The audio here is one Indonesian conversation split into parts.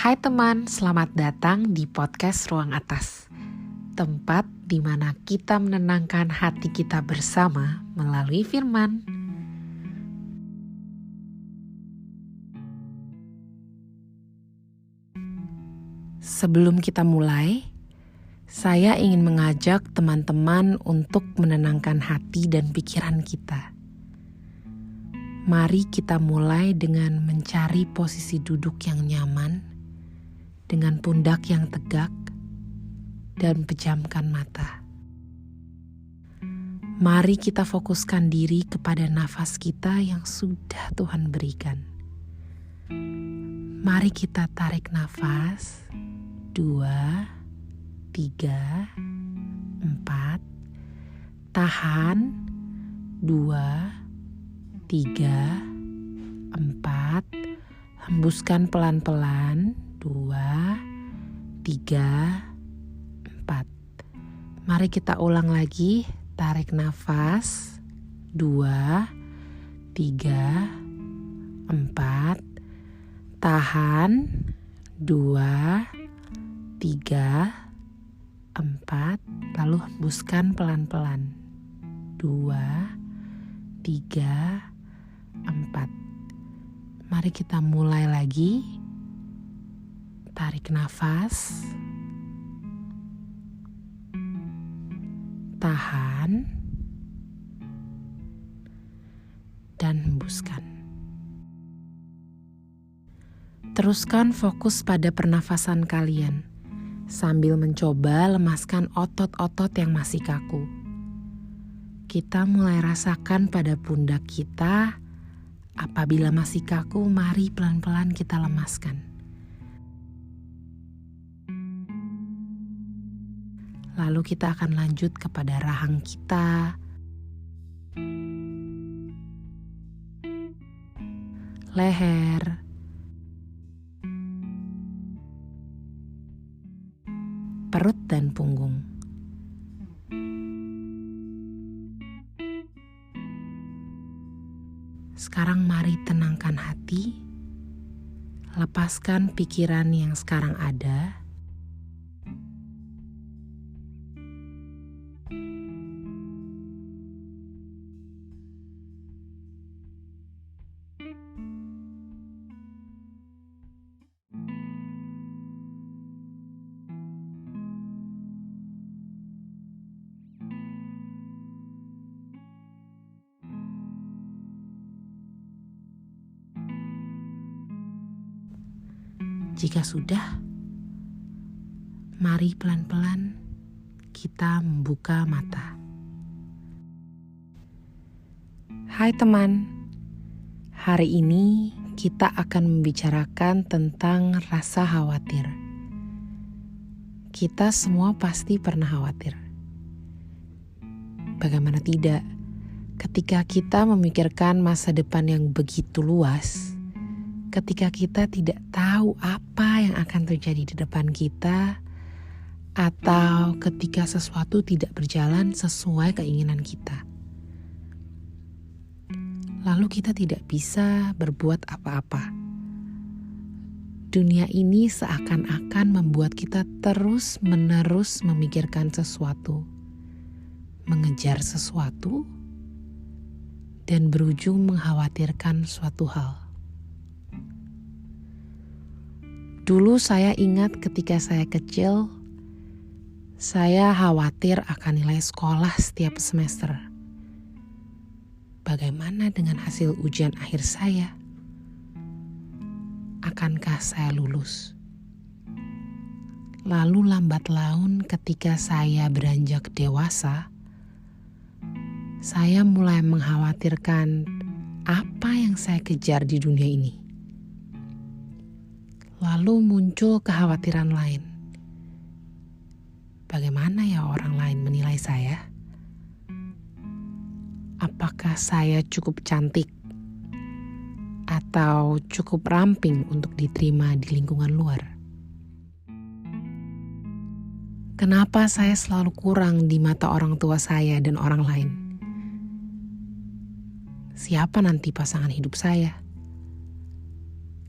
Hai teman, selamat datang di podcast Ruang Atas. Tempat di mana kita menenangkan hati kita bersama melalui firman. Sebelum kita mulai, saya ingin mengajak teman-teman untuk menenangkan hati dan pikiran kita. Mari kita mulai dengan mencari posisi duduk yang nyaman, dengan pundak yang tegak, dan pejamkan mata. Mari kita fokuskan diri kepada nafas kita yang sudah Tuhan berikan. Mari kita tarik nafas, 2, 3, 4, tahan, 2, 3, 4, hembuskan pelan-pelan, 2, 3, 4. Mari kita ulang lagi, tarik nafas, 2, 3, 4, tahan, 2, 3, 4, lalu hembuskan pelan-pelan, 2, 3, 4. Mari kita mulai lagi. Tarik nafas. Tahan. Dan hembuskan. Teruskan fokus pada pernafasan kalian sambil mencoba lemaskan otot-otot yang masih kaku. Kita mulai rasakan pada pundak kita. Apabila masih kaku, mari pelan-pelan kita lemaskan. Lalu kita akan lanjut kepada rahang kita, leher, perut dan punggung. Sekarang mari tenangkan hati, lepaskan pikiran yang sekarang ada. Jika sudah, mari pelan-pelan kita membuka mata. Hai teman, hari ini kita akan membicarakan tentang rasa khawatir. Kita semua pasti pernah khawatir. Bagaimana tidak, ketika kita memikirkan masa depan yang begitu luas, ketika kita tidak tahu apa yang akan terjadi di depan kita, atau ketika sesuatu tidak berjalan sesuai keinginan kita. Lalu kita tidak bisa berbuat apa-apa. Dunia ini seakan-akan membuat kita terus-menerus memikirkan sesuatu, mengejar sesuatu, dan berujung mengkhawatirkan suatu hal. Dulu saya ingat ketika saya kecil, saya khawatir akan nilai sekolah setiap semester. Bagaimana dengan hasil ujian akhir saya? Akankah saya lulus? Lalu lambat laun ketika saya beranjak dewasa, saya mulai mengkhawatirkan apa yang saya kejar di dunia ini. Lalu muncul kekhawatiran lain. Bagaimana ya orang lain menilai saya? Apakah saya cukup cantik? Atau cukup ramping untuk diterima di lingkungan luar? Kenapa saya selalu kurang di mata orang tua saya dan orang lain? Siapa nanti pasangan hidup saya?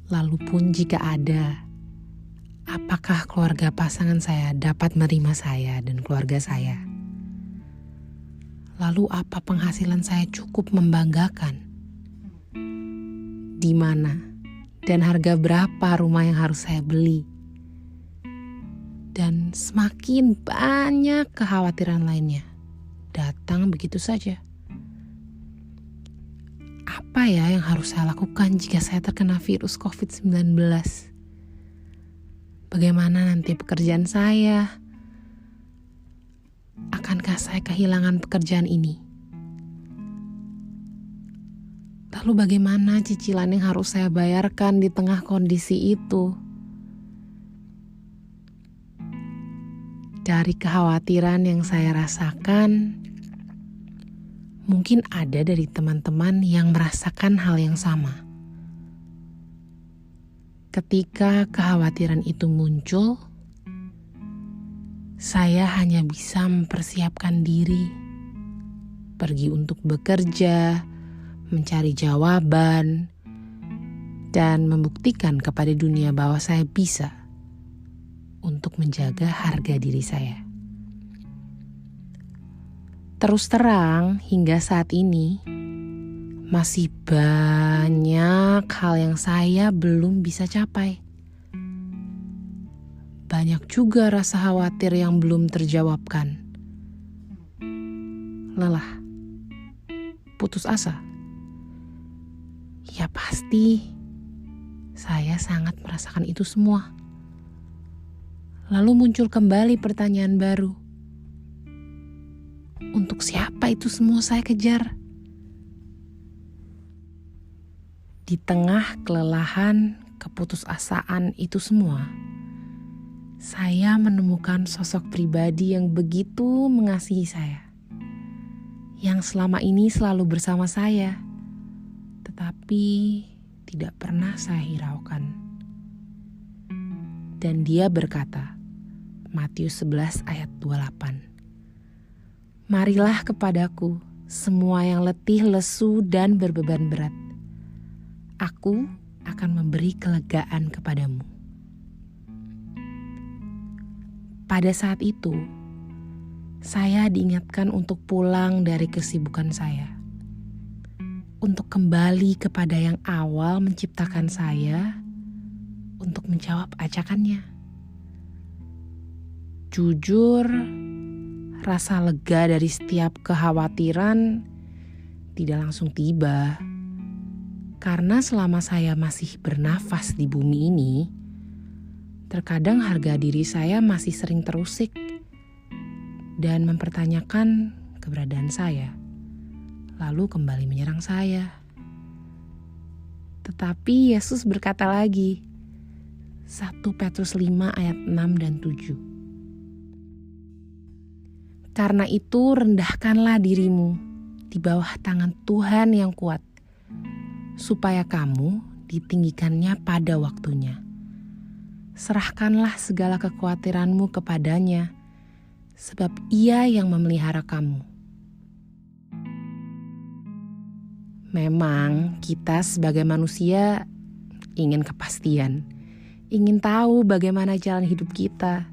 Lalu pun jika ada, apakah keluarga pasangan saya dapat menerima saya dan keluarga saya? Lalu apa penghasilan saya cukup membanggakan? Di mana dan harga berapa rumah yang harus saya beli? Dan semakin banyak kekhawatiran lainnya datang begitu saja. Apa ya yang harus saya lakukan jika saya terkena virus COVID-19? Bagaimana nanti pekerjaan saya? Akankah saya kehilangan pekerjaan ini? Lalu bagaimana cicilan yang harus saya bayarkan di tengah kondisi itu? Dari kekhawatiran yang saya rasakan, mungkin ada dari teman-teman yang merasakan hal yang sama. Ketika kekhawatiran itu muncul, saya hanya bisa mempersiapkan diri, pergi untuk bekerja, mencari jawaban, dan membuktikan kepada dunia bahwa saya bisa untuk menjaga harga diri saya. Terus terang, hingga saat ini, masih banyak hal yang saya belum bisa capai. Banyak juga rasa khawatir yang belum terjawabkan. Lelah, putus asa. Ya pasti, saya sangat merasakan itu semua. Lalu muncul kembali pertanyaan baru. Untuk siapa itu semua saya kejar? Di tengah kelelahan, keputusasaan itu semua, saya menemukan sosok pribadi yang begitu mengasihi saya, yang selama ini selalu bersama saya, tetapi tidak pernah saya hiraukan. Dan dia berkata, Matius 11 ayat 28, "Marilah kepadaku semua yang letih, lesu, dan berbeban berat. Aku akan memberi kelegaan kepadamu." Pada saat itu, saya diingatkan untuk pulang dari kesibukan saya, untuk kembali kepada yang awal menciptakan saya, untuk menjawab ajakannya. Jujur, rasa lega dari setiap kekhawatiran tidak langsung tiba. Karena selama saya masih bernafas di bumi ini, terkadang harga diri saya masih sering terusik dan mempertanyakan keberadaan saya, lalu kembali menyerang saya. Tetapi Yesus berkata lagi, 1 Petrus 5 ayat 6 dan 7. "Karena itu rendahkanlah dirimu di bawah tangan Tuhan yang kuat, supaya kamu ditinggikannya pada waktunya. Serahkanlah segala kekhawatiranmu kepadanya, sebab Ia yang memelihara kamu." Memang kita sebagai manusia ingin kepastian, ingin tahu bagaimana jalan hidup kita.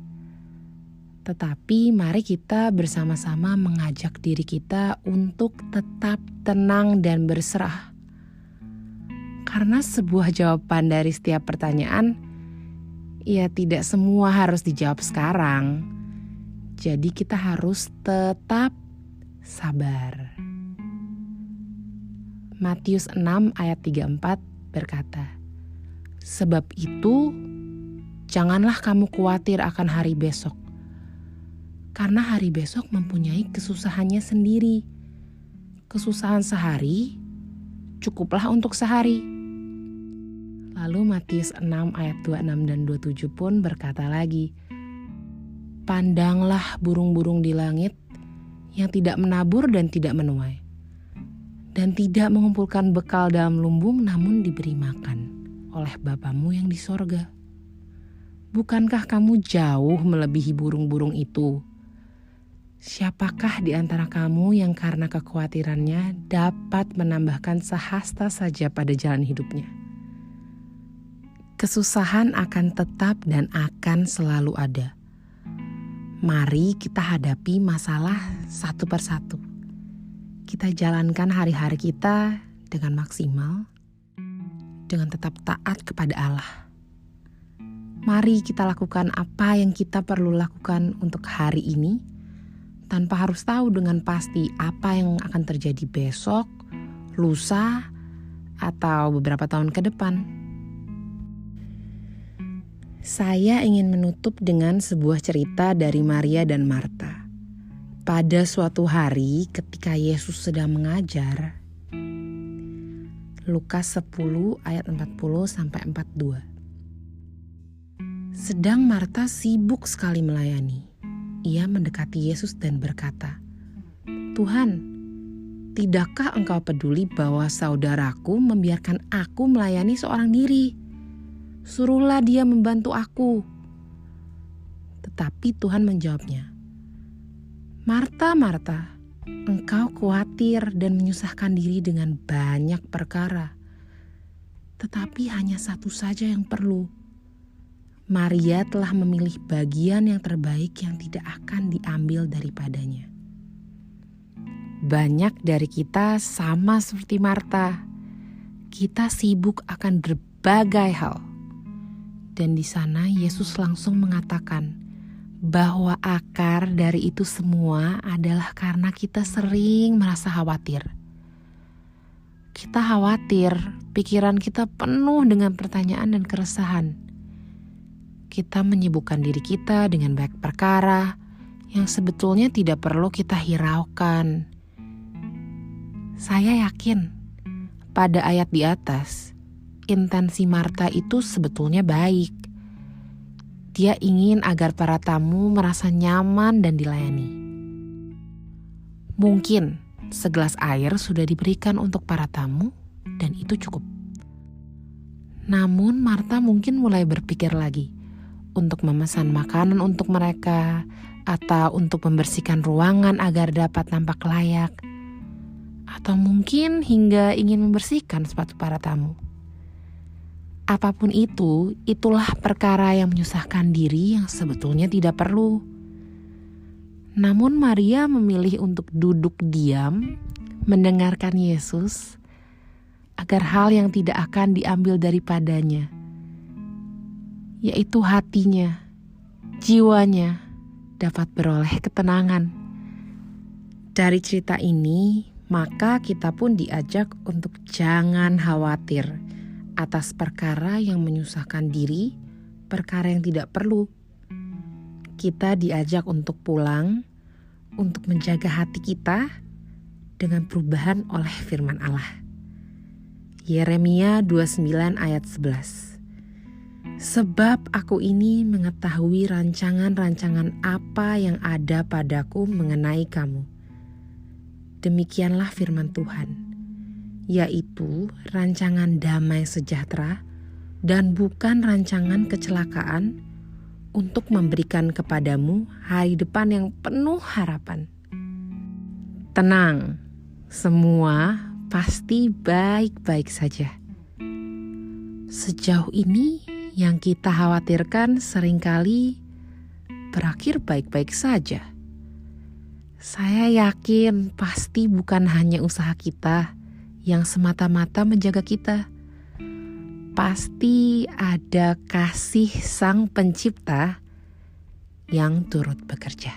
Tetapi mari kita bersama-sama mengajak diri kita untuk tetap tenang dan berserah. Karena sebuah jawaban dari setiap pertanyaan, ya tidak semua harus dijawab sekarang. Jadi kita harus tetap sabar. Matius 6 ayat 34 berkata, "Sebab itu, janganlah kamu khawatir akan hari besok. Karena hari besok mempunyai kesusahannya sendiri. Kesusahan sehari, cukuplah untuk sehari." Lalu Matius 6 ayat 26 dan 27 pun berkata lagi, "Pandanglah burung-burung di langit yang tidak menabur dan tidak menuai, dan tidak mengumpulkan bekal dalam lumbung, namun diberi makan oleh Bapamu yang di sorga. Bukankah kamu jauh melebihi burung-burung itu? Siapakah di antara kamu yang karena kekhawatirannya dapat menambahkan sehasta saja pada jalan hidupnya? Kesusahan akan tetap dan akan selalu ada. Mari kita hadapi masalah satu persatu. Kita jalankan hari-hari kita dengan maksimal, dengan tetap taat kepada Allah. Mari kita lakukan apa yang kita perlu lakukan untuk hari ini, tanpa harus tahu dengan pasti apa yang akan terjadi besok, lusa, atau beberapa tahun ke depan. Saya ingin menutup dengan sebuah cerita dari Maria dan Marta. Pada suatu hari ketika Yesus sedang mengajar, Lukas 10 ayat 40-42. Sedang Marta sibuk sekali melayani. Ia mendekati Yesus dan berkata, "Tuhan, tidakkah engkau peduli bahwa saudaraku membiarkan aku melayani seorang diri? Suruhlah dia membantu aku." Tetapi Tuhan menjawabnya, "Marta, Marta, engkau khawatir dan menyusahkan diri dengan banyak perkara. Tetapi hanya satu saja yang perlu. Maria telah memilih bagian yang terbaik yang tidak akan diambil daripadanya." Banyak dari kita sama seperti Marta. Kita sibuk akan berbagai hal. Dan di sana Yesus langsung mengatakan bahwa akar dari itu semua adalah karena kita sering merasa khawatir. Kita khawatir, pikiran kita penuh dengan pertanyaan dan keresahan. Kita menyibukkan diri kita dengan banyak perkara yang sebetulnya tidak perlu kita hiraukan. Saya yakin pada ayat di atas, intensi Marta itu sebetulnya baik. Dia ingin agar para tamu merasa nyaman dan dilayani. Mungkin segelas air sudah diberikan untuk para tamu dan itu cukup. Namun Marta mungkin mulai berpikir lagi untuk memesan makanan untuk mereka atau untuk membersihkan ruangan agar dapat nampak layak. Atau mungkin hingga ingin membersihkan sepatu para tamu. Apapun itu, itulah perkara yang menyusahkan diri yang sebetulnya tidak perlu. Namun Maria memilih untuk duduk diam, mendengarkan Yesus, agar hal yang tidak akan diambil daripadanya, yaitu hatinya, jiwanya, dapat beroleh ketenangan. Dari cerita ini, maka kita pun diajak untuk jangan khawatir atas perkara yang menyusahkan diri, perkara yang tidak perlu. Kita diajak untuk pulang, untuk menjaga hati kita dengan perubahan oleh firman Allah. Yeremia 29 ayat 11. Sebab aku ini mengetahui rancangan-rancangan apa yang ada padaku mengenai kamu. Demikianlah firman Tuhan, yaitu rancangan damai sejahtera dan bukan rancangan kecelakaan, untuk memberikan kepadamu hari depan yang penuh harapan. Tenang, semua pasti baik-baik saja. Sejauh ini yang kita khawatirkan seringkali berakhir baik-baik saja. Saya yakin pasti bukan hanya usaha kita yang semata-mata menjaga kita. Pasti ada kasih Sang Pencipta yang turut bekerja.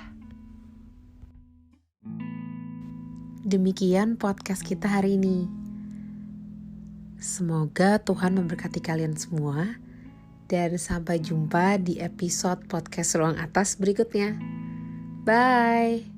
Demikian podcast kita hari ini. Semoga Tuhan memberkati kalian semua. Dan sampai jumpa di episode podcast Ruang Atas berikutnya. Bye!